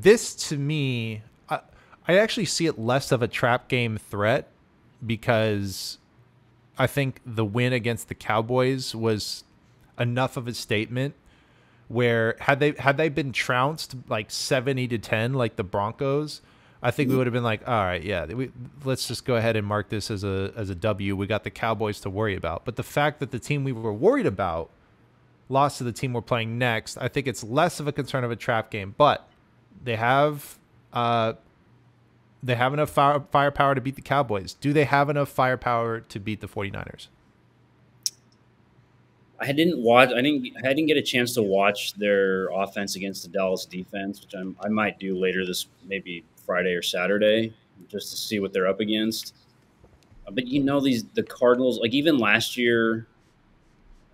this to me, I actually see it less of a trap game threat because I think the win against the Cowboys was enough of a statement where had they been trounced like 70-10 like the Broncos, I think we would have been like, all right, yeah, let's just go ahead and mark this as a W. We got the Cowboys to worry about. But the fact that the team we were worried about lost to the team we're playing next, I think it's less of a concern of a trap game. But they have enough firepower to beat the Cowboys. Do they have enough firepower to beat the 49ers? I didn't watch. I didn't get a chance to watch their offense against the Dallas defense, which I might do later this, maybe Friday or Saturday, just to see what they're up against. But the Cardinals, like even last year,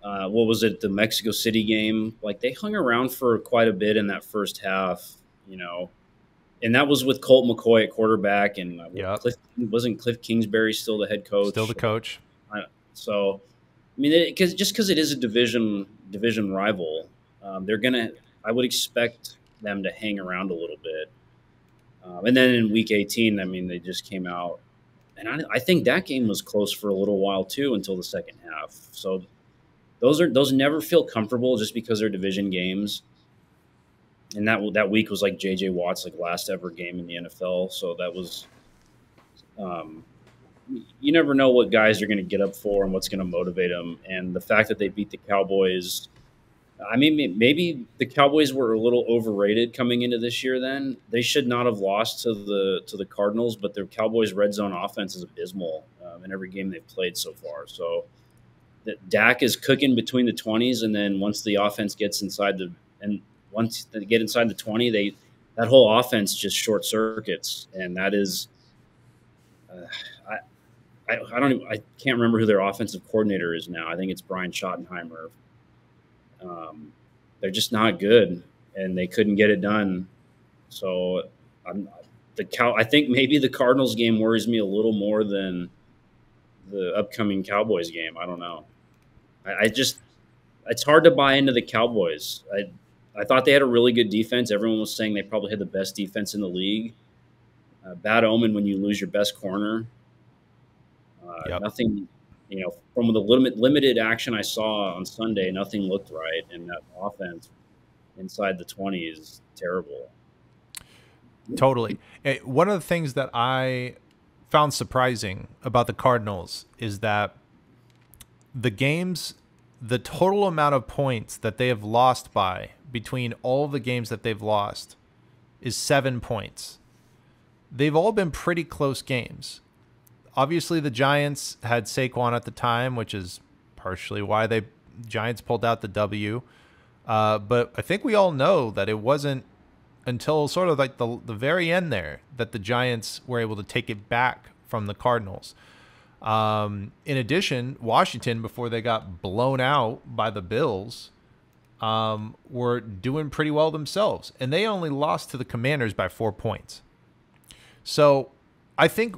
what was it, the Mexico City game? Like they hung around for quite a bit in that first half, and that was with Colt McCoy at quarterback, and Yep. wasn't Cliff Kingsbury still the head coach? Still the coach. So, I mean, because it is a division rival, they're gonna. I would expect them to hang around a little bit, and then in Week 18, I mean, they just came out, and I think that game was close for a little while too until the second half. So those never feel comfortable just because they're division games. And that week was like J.J. Watt's like last ever game in the NFL, so that was. You never know what guys are going to get up for and what's going to motivate them. And the fact that they beat the Cowboys, I mean, maybe the Cowboys were a little overrated coming into this year. Then they should not have lost to the Cardinals, but the Cowboys' red zone offense is abysmal in every game they've played so far. So that Dak is cooking between the 20s, and then once the offense gets once they get inside the 20, that whole offense just short circuits, and that is. I can't remember who their offensive coordinator is now. I think it's Brian Schottenheimer. They're just not good, and they couldn't get it done. So I think maybe the Cardinals game worries me a little more than the upcoming Cowboys game. I don't know. It's hard to buy into the Cowboys. I thought they had a really good defense. Everyone was saying they probably had the best defense in the league. Bad omen when you lose your best corner. Yep. Nothing, from the limited action I saw on Sunday, nothing looked right, and that offense inside the 20 is terrible. Totally. One of the things that I found surprising about the Cardinals is that the total amount of points that they have lost by between all the games that they've lost is 7 points. They've all been pretty close games. Obviously, the Giants had Saquon at the time, which is partially why the Giants pulled out the W. But I think we all know that it wasn't until sort of like the very end there that the Giants were able to take it back from the Cardinals. In addition, Washington, before they got blown out by the Bills, were doing pretty well themselves. And they only lost to the Commanders by 4 points. So I think,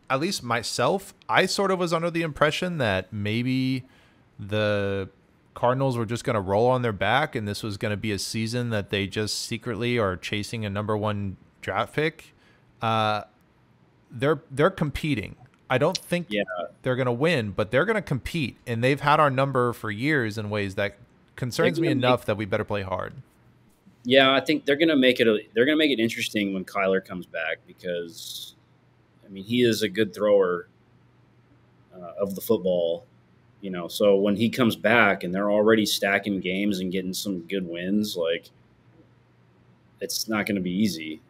at least myself, I sort of was under the impression that maybe the Cardinals were just going to roll on their back and this was going to be a season that they just secretly are chasing a number 1 draft pick. They're competing. I don't think they're going to win, but they're going to compete, and they've had our number for years in ways that concerns me enough that we better play hard. Yeah, I think they're going to make it interesting when Kyler comes back because, I mean, he is a good thrower of the football, So when he comes back and they're already stacking games and getting some good wins, like it's not going to be easy.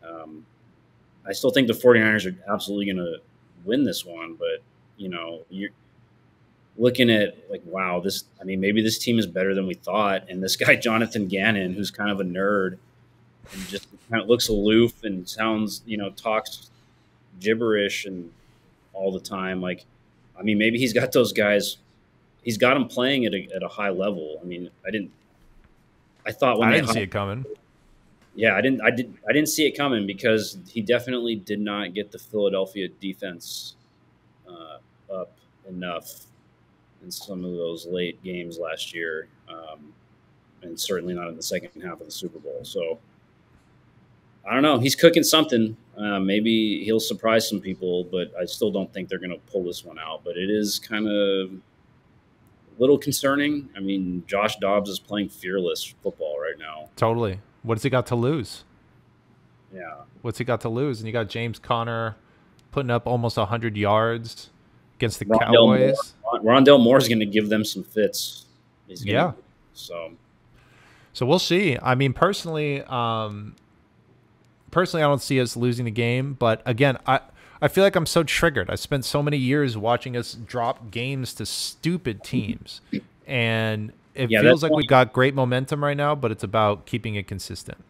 I still think the 49ers are absolutely going to win this one, but you're looking at like, wow, maybe this team is better than we thought. And this guy, Jonathan Gannon, who's kind of a nerd and just kind of looks aloof and sounds, talks gibberish and all the time. Like, I mean, maybe he's got those guys, he's got them playing at a high level. I mean, I thought when I they didn't see it coming. Yeah, I didn't see it coming because he definitely did not get the Philadelphia defense up enough in some of those late games last year, and certainly not in the second half of the Super Bowl. So I don't know. He's cooking something. Maybe he'll surprise some people, but I still don't think they're going to pull this one out. But it is kind of a little concerning. I mean, Josh Dobbs is playing fearless football right now. Totally. What has he got to lose? Yeah. What's he got to lose? And you got James Conner putting up almost 100 yards against the Cowboys. Rondell Moore is going to give them some fits. Yeah. So we'll see. I mean, personally, I don't see us losing the game. But again, I feel like I'm so triggered. I spent so many years watching us drop games to stupid teams. And it feels like we've got great momentum right now, but it's about keeping it consistent.